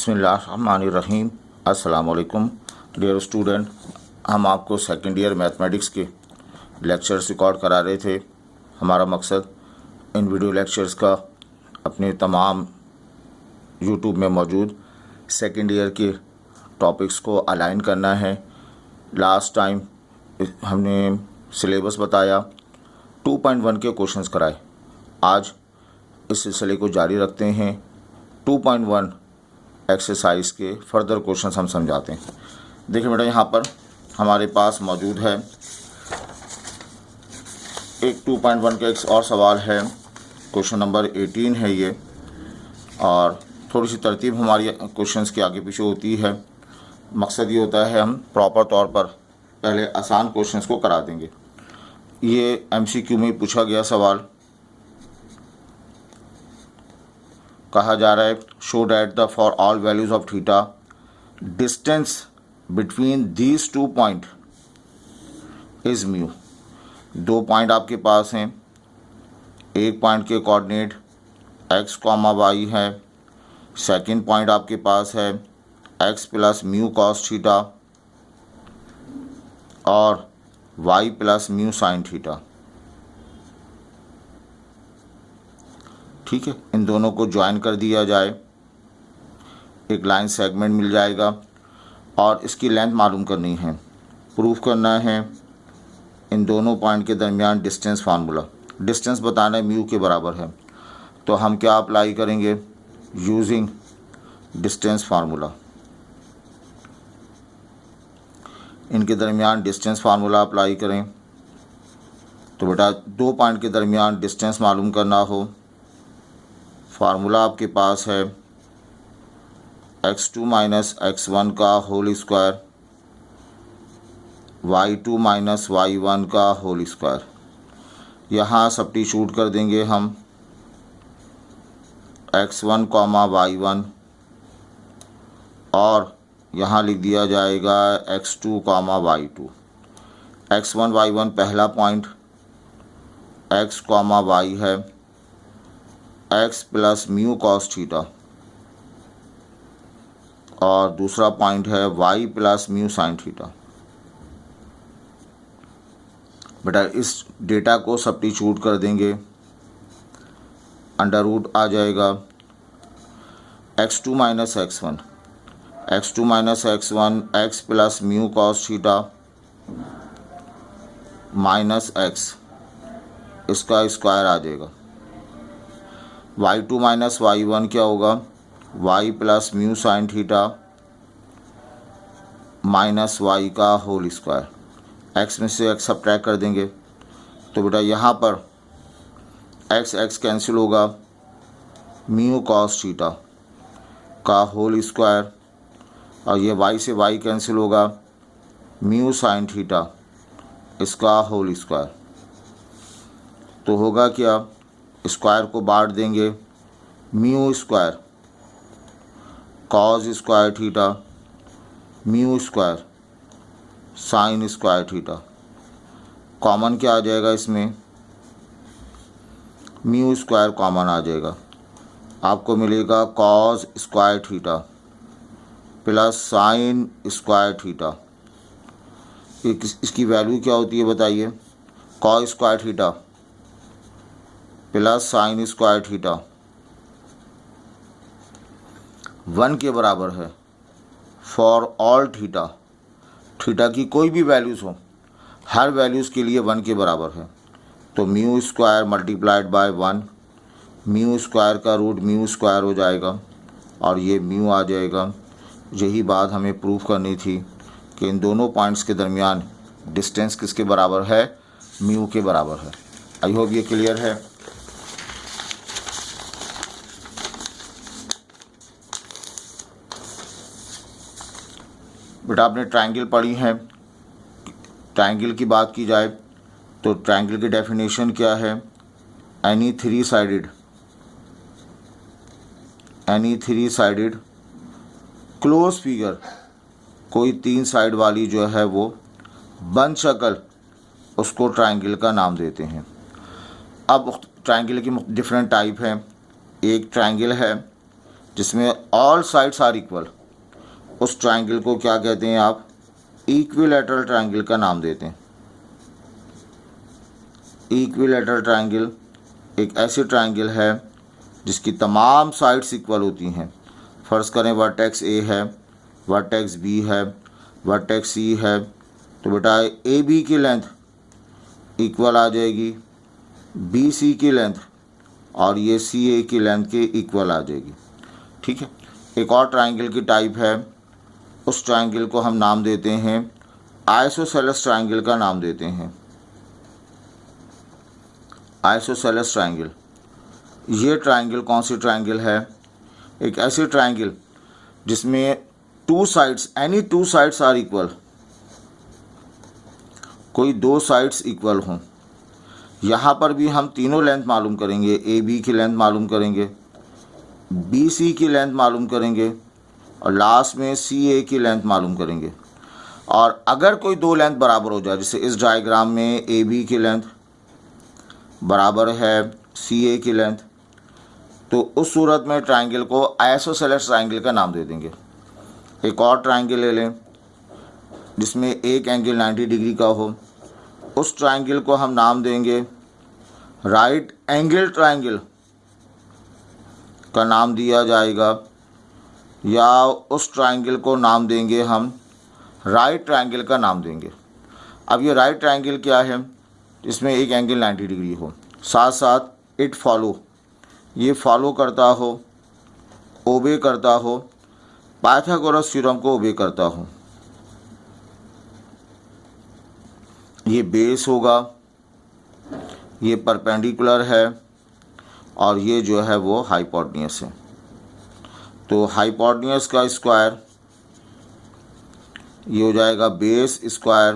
बिस्मिल्लाहिर्रहमानिर्रहीम। अस्सलाम वालेकुम डियर स्टूडेंट। हम आपको सेकेंड ईयर मैथमेटिक्स के लेक्चर्स रिकॉर्ड करा रहे थे। हमारा मकसद इन वीडियो लेक्चर्स का अपने तमाम यूट्यूब में मौजूद सेकेंड ईयर के टॉपिक्स को अलाइन करना है। लास्ट टाइम हमने सिलेबस बताया, 2.1 के क्वेश्चंस कराए। आज इस सिलसिले को जारी रखते हैं। 2.1 एक्सरसाइज के फर्दर क्वेश्चंस हम समझाते हैं। देखिए बेटा, यहाँ पर हमारे पास मौजूद है एक 2.1 का एक और सवाल है। क्वेश्चन नंबर 18 है ये, और थोड़ी सी तरतीब हमारी क्वेश्चंस के आगे पीछे होती है। मकसद ये होता है हम प्रॉपर तौर पर पहले आसान क्वेश्चंस को करा देंगे। ये MCQ में पूछा गया सवाल। कहा जा रहा है show that the for all values of theta distance between these 2 point is mu. 2 point आपके पास हैं। एक पॉइंट के कोऑर्डिनेट x, y है। सेकंड पॉइंट आपके पास है x plus mu cos theta और y plus mu sine theta. ठीक है, इन दोनों को ज्वाइन कर दिया जाए, एक लाइन सेगमेंट मिल जाएगा और इसकी लेंथ मालूम करनी है। प्रूफ करना है इन दोनों पॉइंट के दरमियान डिस्टेंस फार्मूला। डिस्टेंस बताना है म्यू के बराबर है, तो हम क्या अप्लाई करेंगे? Using distance formula. इनके दरमियान डिस्टेंस फार्मूला अप्लाई करें। तो बेटा 2 पॉइंट के दरमियान डिस्टेंस मालूम करना हो, फार्मूला आपके पास है x2 माइनस x1 का whole square y2 minus y1 का होल स्क्वायर। यहाँ सब्स्टिट्यूट कर देंगे हम x1 कॉमा y1 और यहाँ लिख दिया जाएगा x2 comma y2। x1 y1 पहला पॉइंट x कॉमा y है, x plus mu cos theta, और दूसरा पॉइंट है y plus mu sine theta. बेटा इस डेटा को सब्स्टिट्यूट कर देंगे, अंडर रूट आ जाएगा x2 minus x1, x2 minus x1 x plus mu cos theta minus x, इसका स्क्वायर आ जाएगा। y2 माइनस y1 क्या होगा? y plus mu sine theta minus y का होल स्क्वायर। x में से x सब्ट्रैक्ट कर देंगे, तो बेटा यहाँ पर x कैंसिल होगा, म्यू कॉस थीटा का होल स्क्वायर, और ये y से y कैंसिल होगा, म्यू साइन थीटा इसका होल स्क्वायर। तो होगा क्या? स्क्वायर को बांट देंगे, mu square cos square theta mu square sine square theta. Common क्या आ जाएगा इसमें? म्यू स्क्वायर कॉमन आ जाएगा। आपको मिलेगा cos square theta plus sine square theta. इसकी वैल्यू क्या होती है बताइए? Cos square theta plus sine square theta 1 के बराबर है फॉर ऑल थीटा। थीटा की कोई भी वैल्यूज़ हो, हर वैल्यूज़ के लिए 1 के बराबर है। तो mu square multiplied by 1, mu square का रूट म्यू स्क्वायर हो जाएगा और ये म्यू आ जाएगा। यही बात हमें प्रूफ करनी थी कि इन दोनों पॉइंट्स के दरमियान डिस्टेंस किसके बराबर है? म्यू के बराबर है। आई होप ये क्लियर है। बेटा आपने ट्रायंगल पढ़ी है। ट्रायंगल की बात की जाए तो ट्रायंगल की डेफिनेशन क्या है? Any three sided close figure, कोई 3 साइड वाली जो है वो बंद शक्ल, उसको ट्रायंगल का नाम देते हैं। अब ट्रायंगल की डिफरेंट टाइप हैं। एक ट्रायंगल है जिसमें ऑल साइड्स आर इक्वल, उस ट्राइंगल को क्या कहते हैं आप? इक्विलैटरल ट्राइंगल का नाम देते हैं। इक्विलैटरल ट्राइंगल एक ऐसी ट्राइंगल है जिसकी तमाम साइड्स इक्वल होती हैं। फर्ज करें वर्टेक्स ए है, वर्टेक्स बी है, वर्टेक्स सी है, तो बेटा ए बी की लेंथ इक्वल आ जाएगी बी सी की लेंथ, और ये सी ए की लेंथ के इक्वल आ जाएगी। ठीक है। एक और ट्राइंगल की टाइप है, उस ट्राइंगल को हम नाम देते हैं आइसोसेलेस ट्राइंगल का नाम देते हैं। आइसोसेलेस ट्राइंगल, ये ट्राइंगल कौन सी ट्राइंगल है? एक ऐसी ट्राइंगल जिसमें two sides, any two sides are equal, कोई दो साइड्स इक्वल हों। यहाँ पर भी हम तीनों लेंथ मालूम करेंगे, ए बी की लेंथ मालूम करेंगे, बी सी की लेंथ मालूम करेंगे, और लास्ट में सी ए की लेंथ मालूम करेंगे। और अगर कोई दो लेंथ बराबर हो जाए, जैसे इस डायग्राम में ए बी की लेंथ बराबर है सी ए की लेंथ, तो उस सूरत में ट्राइंगल को आइसोसेलेस ट्राइंगल का नाम दे देंगे। एक और ट्राइंगल ले लें जिसमें एक एंगल 90 डिग्री का हो, उस ट्राइंगल को हम नाम देंगे राइट एंगल ट्राइंगल का नाम दिया जाएगा, या उस ट्राइंगल को नाम देंगे हम राइट ट्राइंगल का नाम देंगे। अब ये राइट ट्राइंगल क्या है? इसमें एक एंगल 90 डिग्री हो, साथ साथ इट फॉलो, ये फॉलो करता हो, ओबे करता हो, पाइथागोरस थ्योरम को ओबे करता हो। ये बेस होगा, ये परपेंडिकुलर है, और ये जो है वो हाइपोटेन्यूस है। तो हाइपोटेन्यूस का स्क्वायर ये हो जाएगा बेस स्क्वायर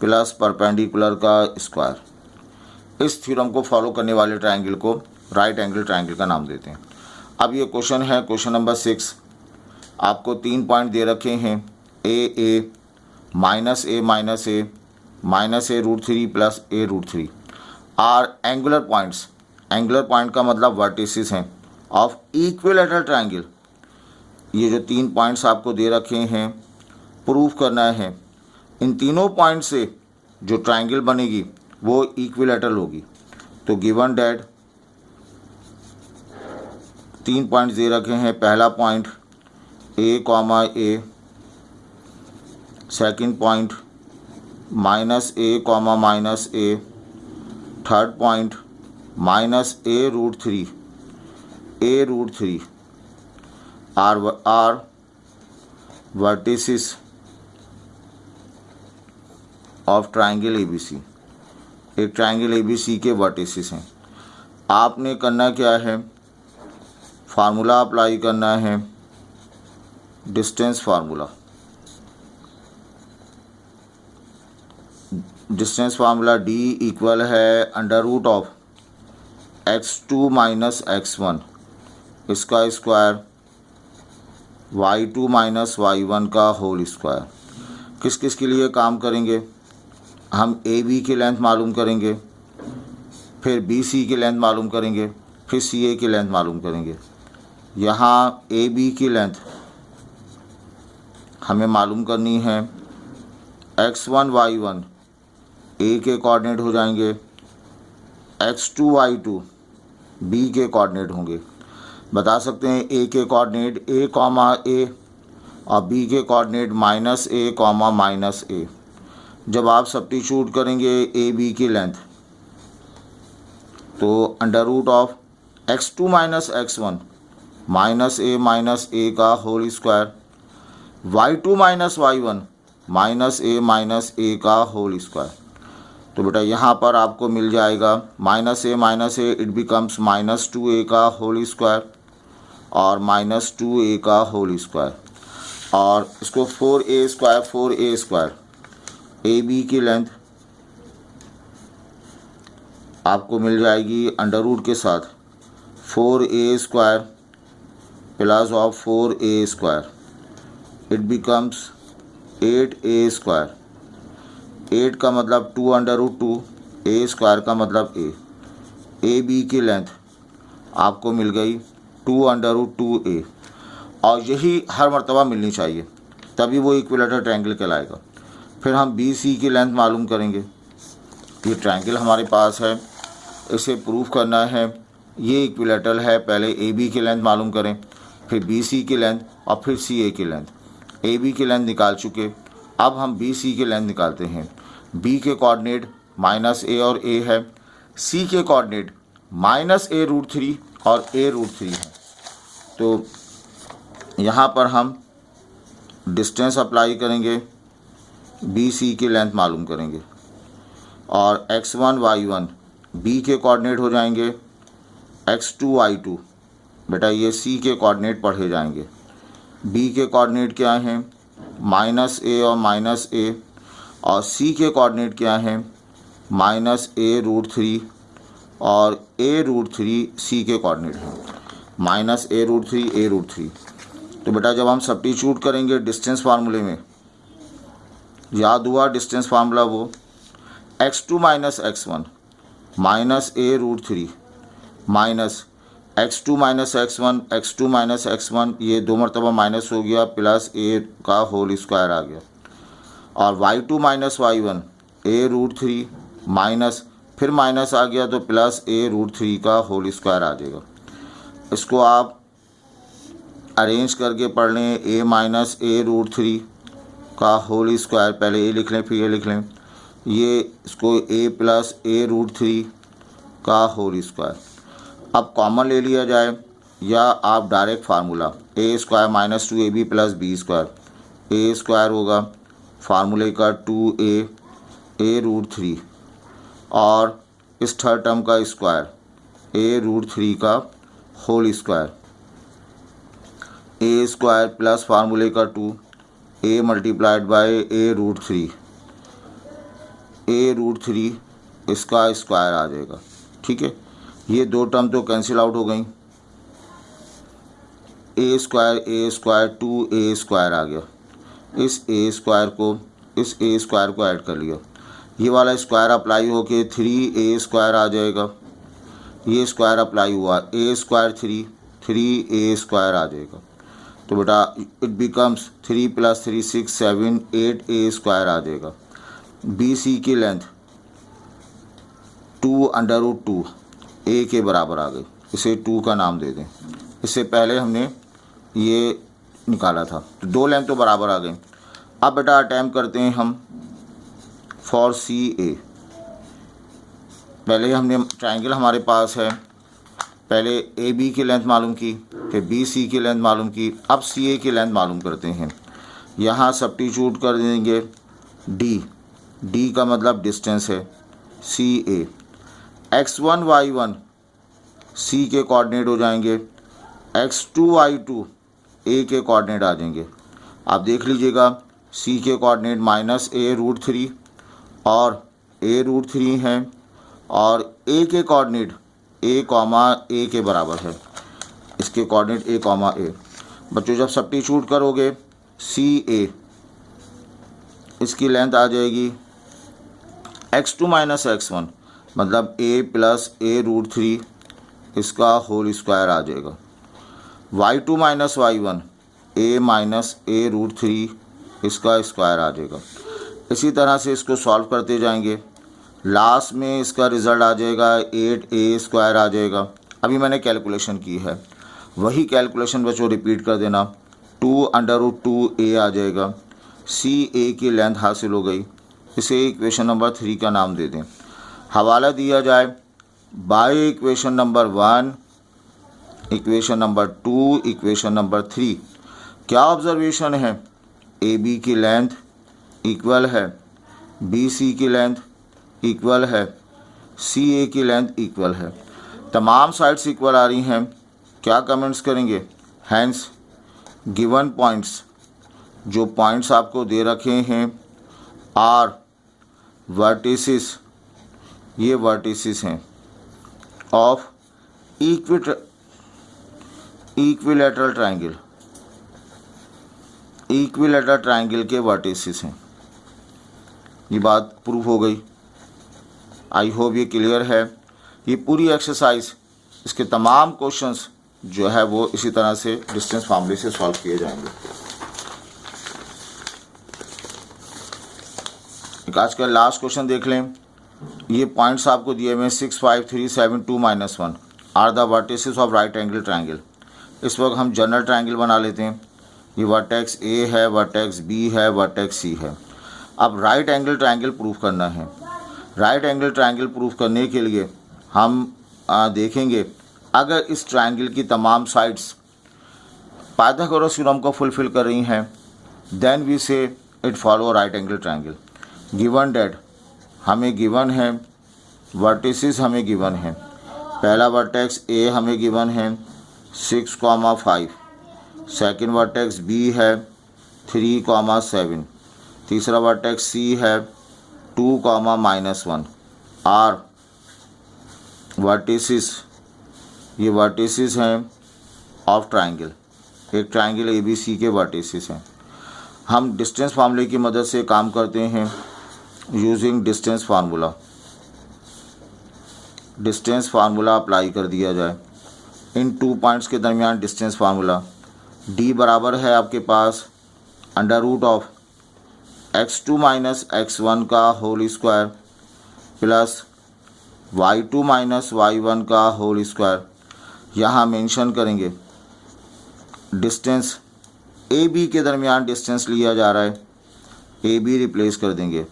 प्लस परपेंडिकुलर का स्क्वायर। इस थ्योरम को फॉलो करने वाले ट्राइंगल को राइट एंगल ट्राइंगल का नाम देते हैं। अब ये क्वेश्चन है, क्वेश्चन नंबर 6। आपको 3 पॉइंट दे रखे हैं, a minus a minus a minus a root 3 plus a root 3 are angular points. Angular point का मतलब वर्टिसेस हैं ऑफ इक्विलैटरल ट्राइंगल। ये जो 3 पॉइंट्स आपको दे रखे हैं, प्रूफ करना है इन तीनों पॉइंट से जो ट्राइंगल बनेगी वो इक्विलैटरल होगी। तो गिवन डेट 3 पॉइंट्स दे रखे हैं। पहला point a comma a, second point minus a comma minus a, third point minus a root 3 are vertices of triangle ABC। एक ट्राइंगल ABC के वर्टिसेस हैं। आपने करना क्या है? फार्मूला अप्लाई करना है, distance formula. Distance formula D equal है under root of x2 minus x1, इसका स्क्वायर y2 माइनस y1 का होल स्क्वायर। किस किस के लिए काम करेंगे? हम AB की लेंथ मालूम करेंगे, फिर BC की लेंथ मालूम करेंगे, फिर CA की लेंथ मालूम करेंगे। यहाँ AB की लेंथ हमें मालूम करनी है, x1 y1 A के कोऑर्डिनेट हो जाएंगे, x2 y2 B के कोऑर्डिनेट होंगे। बता सकते हैं A के कोऑर्डिनेट A कॉमा A और B के coordinate minus A comma minus A। जब आप सब्स्टिट्यूट करेंगे AB की लेंथ, तो under root of x2 minus x1 minus A का whole square, y2 minus y1 minus A का होल स्क्वायर। तो बेटा यहाँ पर आपको मिल जाएगा minus A it becomes minus 2A का होल स्क्वायर और माइनस 2A का होल स्क्वायर, और इसको 4A स्क्वायर AB की लेंथ आपको मिल जाएगी अंडर रूट के साथ 4A square plus of 4A square, it becomes 8A square. 8 का मतलब 2 अंडर रूट 2, A स्क्वायर का मतलब A। AB की लेंथ आपको मिल गई 2√2a, और यही हर मर्तबा मिलनी चाहिए, तभी वो इक्विलेटरल ट्रायंगल कहलाएगा। फिर हम बी सी की लेंथ मालूम करेंगे। ये ट्रायंगल हमारे पास है, इसे प्रूफ करना है, ये इक्विलेटरल है। पहले ए बी की लेंथ मालूम करें, फिर बी सी की लेंथ और फिर सी ए की लेंथ। ए बी की लेंथ निकाल चुके, अब हम बी सी की लेंथ निकालते हैं। बी के कोऑर्डिनेट -a और a है, सी के कोऑर्डिनेट -a√3 और a√3 है। तो यहाँ पर हम डिस्टेंस अप्लाई करेंगे, बी सी की लेंथ मालूम करेंगे, और x1 y1 बी के कोऑर्डिनेट हो जाएंगे, x2 y2 बेटा ये सी के कोऑर्डिनेट पढ़े जाएंगे। बी के कोऑर्डिनेट क्या हैं? -a और -a, और सी के कोऑर्डिनेट क्या हैं? -a√3 और a√3 सी के कोऑर्डिनेट हैं, -a√3 a√3। तो बेटा जब हम सब्स्टिट्यूट करेंगे डिस्टेंस फार्मूले में, याद हुआ डिस्टेंस फार्मूला वो x2 - x1 -a√3 minus x2 - x1, x2 - x1 ये 2 मरतबा माइनस हो गया, प्लस a का होल स्क्वायर आ गया, और y2 - y1 a√3 माइनस फिर माइनस आ गया तो प्लस a√3 का होल स्क्वायर आ जाएगा। इसको आप अरेंज करके पढ़ लें, a - a√3 का होल स्क्वायर, पहले a लिख लें फिर a लिख लें, ये इसको a + a√3 का होल स्क्वायर। अब कॉमन ले लिया जाए, या आप direct formula a² - 2ab + b², a² होगा फार्मूले का 2a a√3 और इस थर्ड टर्म का स्क्वायर a√3 का होल स्क्वायर, a² प्लस फार्मूले का 2 a × a√3 इसका स्क्वायर आ जाएगा। ठीक है, ये 2 टर्म तो कैंसिल आउट हो गई, a² 2a² आ गया, इस a² को ऐड कर लिया, ये वाला स्क्वायर अप्लाई होके 3a² आ जाएगा, ये स्क्वायर अप्लाई हुआ a² 3a² आ जाएगा। तो बेटा इट बिकम्स 3 + 3 6 7 8a² आ जाएगा। बी सी की लेंथ 2√2 a के बराबर आ गई, इसे 2 का नाम दे दें। इससे पहले हमने ये निकाला था, तो 2 लेंथ तो बराबर आ गई। अब बेटा अटैम्प्ट करते हैं हम फॉर सी ए। पहले हमने ट्रायंगल हमारे पास है, पहले ए बी की लेंथ मालूम की, फिर बी सी की लेंथ मालूम की, अब सी ए की लेंथ मालूम करते हैं। यहाँ सब्स्टिट्यूट कर देंगे डी का मतलब डिस्टेंस है, सी ए, x1 y1 सी के कोऑर्डिनेट हो जाएंगे, x2 y2 ए के कोऑर्डिनेट आ जाएंगे। आप देख लीजिएगा सी के कोऑर्डिनेट -a√3 और a√3 हैं, और a के कोऑर्डिनेट a, के बराबर है, इसके कोऑर्डिनेट a, बच्चों जब सब्स्टिट्यूट करोगे सी ए, इसकी लेंथ आ जाएगी x2 - x1 मतलब a + a√3 इसका होल स्क्वायर आ जाएगा, y2 - y1 a - a√3 इसका स्क्वायर आ जाएगा। इसी तरह से इसको सॉल्व करते जाएंगे, लास्ट में इसका रिज़ल्ट आ जाएगा 8a² आ जाएगा। अभी मैंने कैलकुलेशन की है, वही कैलकुलेशन बच्चों रिपीट कर देना, 2√2a आ जाएगा। सी ए की लेंथ हासिल हो गई, इसे इक्वेशन नंबर 3 का नाम दे दें। हवाला दिया जाए by equation number 1, equation number 2, equation number 3। क्या ऑब्जर्वेशन है? ए बी की लेंथ इक्वल है, बी सी की लेंथ इक्वल है, सी ए की लेंथ इक्वल है, तमाम साइड्स इक्वल आ रही हैं। क्या कमेंट्स करेंगे? हैंस गिवन पॉइंट्स, जो पॉइंट्स आपको दे रखे हैं आर वर्टिसेस, ये वर्टिसेस हैं of equilateral triangle, equilateral triangle के वर्टिसेस हैं। ये बात प्रूफ हो गई। आई होप ये क्लियर है। ये पूरी एक्सरसाइज, इसके तमाम क्वेश्चंस जो है वो इसी तरह से डिस्टेंस फार्मूले से सॉल्व किए जाएंगे। एक आज का लास्ट क्वेश्चन देख लें। ये पॉइंट्स आपको दिए हुए 6, 5, 3, 7, 2, -1 are the vertices of right angle triangle. इस वक्त हम जनरल ट्रायंगल बना लेते हैं। ये वर्टेक्स ए है, वर्टेक्स बी है, वर्टेक्स सी है। अब राइट एंगल ट्रायंगल प्रूफ करना है। राइट एंगल ट्रायंगल प्रूफ करने के लिए हम देखेंगे अगर इस ट्रायंगल की तमाम साइड्स पाइथागोरस थ्योरम को फुलफिल कर रही हैं, then we say it follow right angle triangle. Given data हमें गिवन है, वर्टिसेस हमें गिवन है। पहला वर्टेक्स ए हमें गिवन है 6,5, सेकंड वर्टेक्स बी है 3,7, तीसरा वर्टेक्स सी है 2,-1 आर वर्टिसेस, ये वर्टिसेस हैं ऑफ ट्रायंगल। एक ट्रायंगल ए बी सी के वर्टिसेस हैं। हम डिस्टेंस फार्मूले की मदद से काम करते हैं using distance formula. Distance formula apply कर दिया जाए इन 2 पॉइंट्स के दरमियान। डिस्टेंस फार्मूला d बराबर है आपके पास √of x2 - x1 का whole square plus y2 - y1 का होल स्क्वायर। यहाँ मेंशन करेंगे डिस्टेंस ए बी के दरमियान डिस्टेंस लिया जा रहा है, ए बी रिप्लेस कर देंगे।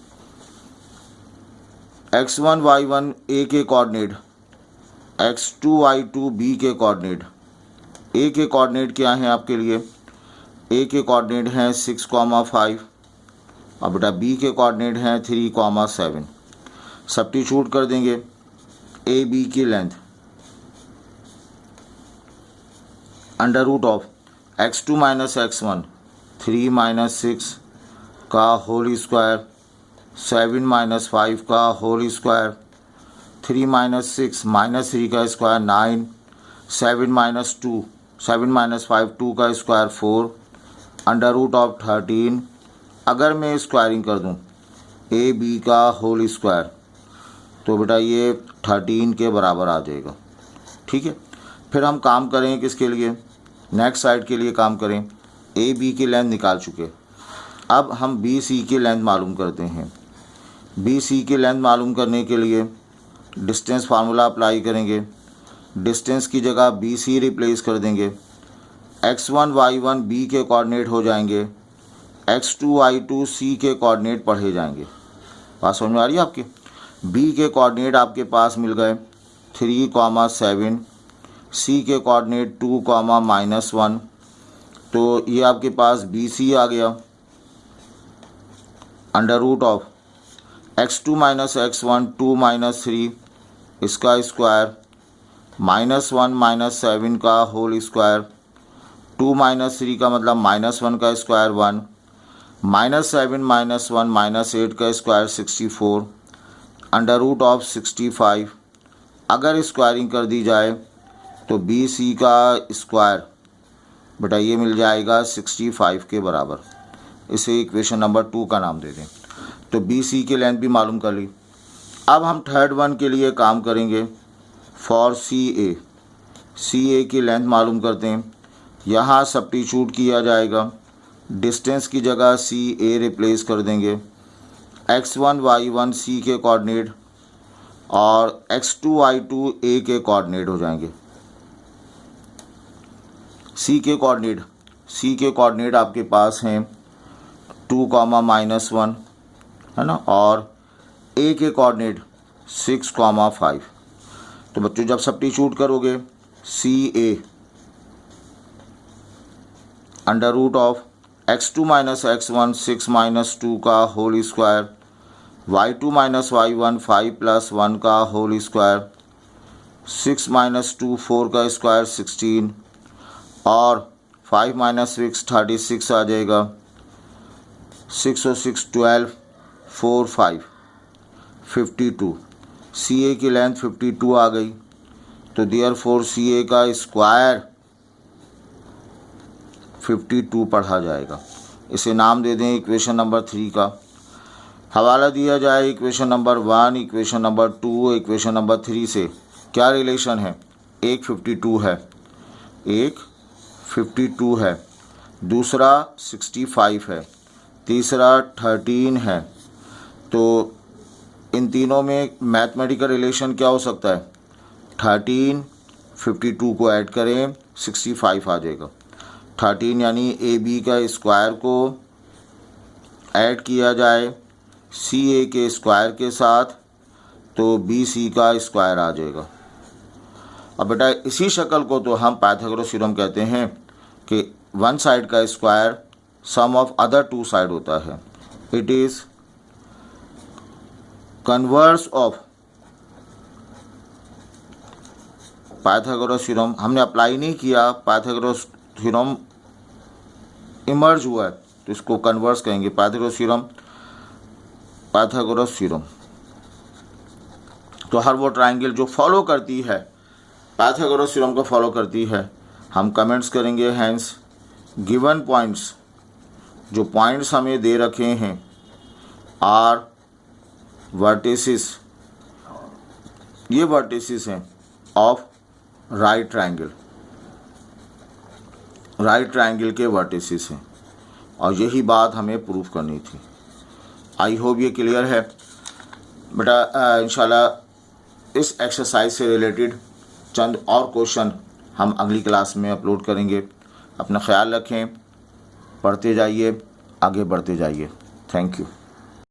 x1 y1 ए के कोऑर्डिनेट, x2 y2 बी के कोऑर्डिनेट। ए के कोऑर्डिनेट क्या हैं आपके लिए? ए के कोऑर्डिनेट हैं 6,5 और बेटा बी के कोऑर्डिनेट हैं 3,7। सब्स्टिट्यूट कर देंगे ए बी की लेंथ √of x2 - x1 3 - 6 का होल स्क्वायर 7 - 5 का होल स्क्वायर 3 - 6 -3 का स्क्वायर 9 7 - 2 7 - 5 2 का स्क्वायर 4 √of 13। अगर मैं स्क्वायरिंग कर दूं ए बी का होल स्क्वायर तो बेटा ये 13 के बराबर आ जाएगा। ठीक है, फिर हम काम करें किसके लिए? नेक्स्ट साइड के लिए काम करें। ए बी की लेंथ निकाल चुके, अब हम बी सी की लेंथ मालूम करते हैं। बी सी की लेंथ मालूम करने के लिए डिस्टेंस फार्मूला अप्लाई करेंगे। डिस्टेंस की जगह बी सी रिप्लेस कर देंगे। x1 y1 बी के कोऑर्डिनेट हो जाएंगे, x2 y2 सी के कोऑर्डिनेट पढ़े जाएंगे। बात समझ में आ रही है आपकी? बी के कोऑर्डिनेट आपके पास मिल गए 3,7, सी के कोऑर्डिनेट 2,-1, तो ये आपके पास बी सी आ गया √of x2 - x1 2 - 3 इसका स्क्वायर -1 - 7 का होल स्क्वायर 2 - 3 का मतलब -1 का स्क्वायर 1 -7 - 1 -8 का स्क्वायर 64 √of 65। अगर स्क्वायरिंग कर दी जाए तो बी सी का स्क्वायर बेटा ये मिल जाएगा 65 के बराबर। इसे इक्वेशन नंबर 2 का नाम दे दें। तो बी सी की लेंथ भी मालूम कर ली। अब हम थर्ड वन के लिए काम करेंगे फॉर सी ए। सी ए की लेंथ मालूम करते हैं। यहाँ सब्स्टिट्यूट किया जाएगा। डिस्टेंस की जगह सी ए रिप्लेस कर देंगे। x1 y1 सी के कोऑर्डिनेट और x2 y2 ए के कोऑर्डिनेट हो जाएंगे। सी के कोऑर्डिनेट आपके पास हैं 2,-1 है ना, और ए के कोऑर्डिनेट 6,5। तो बच्चों जब सब्स्टिट्यूट करोगे सी ए √of x2 - x1 6 - 2 का होल स्क्वायर y2 - y1 5 + 1 का होल स्क्वायर 6 - 2 4 का स्क्वायर 16 और 5 - 6 36 आ जाएगा। 6 और 6 12 4 5 52। सी ए की लेंथ 52 आ गई। तो देयरफॉर सी ए का स्क्वायर 52 पढ़ा जाएगा। इसे नाम दे दें इक्वेशन नंबर 3 का। हवाला दिया जाए equation number 1, equation number 2, equation number 3 से। क्या रिलेशन है? एक 52 है, एक 52 है, दूसरा 65 है, तीसरा 13 है। तो इन तीनों में मैथमेटिकल रिलेशन क्या हो सकता है? 13 52 को ऐड करें 65 आ जाएगा। 13 यानी ए बी का स्क्वायर को ऐड किया जाए सी ए के स्क्वायर के साथ तो बी सी का स्क्वायर आ जाएगा। अब बेटा इसी शक्ल को तो हम पाइथागोरस थ्योरम कहते हैं कि वन साइड का square sum of other two side होता है। It is converse of Pythagoras theorem. हमने अप्लाई नहीं किया, पाइथागोरस थ्योरम इमर्ज हुआ है तो इसको कन्वर्स कहेंगे पाइथागोरस थ्योरम। पाइथागोरस थ्योरम तो हर वो ट्रायंगल जो फॉलो करती है पाइथागोरस थ्योरम को फॉलो करती है, हम कमेंट्स करेंगे। हैंस गिवन पॉइंट्स, जो पॉइंट्स हमें दे रखे हैं, आर वर्टिसेस, ये वर्टिसेस हैं of right triangle, right triangle के वर्टिसेस हैं और यही बात हमें प्रूफ करनी थी। आई होप ये क्लियर है बेटा। इंशाल्लाह इस एक्सरसाइज से रिलेटेड चंद और क्वेश्चन हम अगली क्लास में अपलोड करेंगे। अपना ख्याल रखें, पढ़ते जाइए, आगे बढ़ते जाइए। Thank you.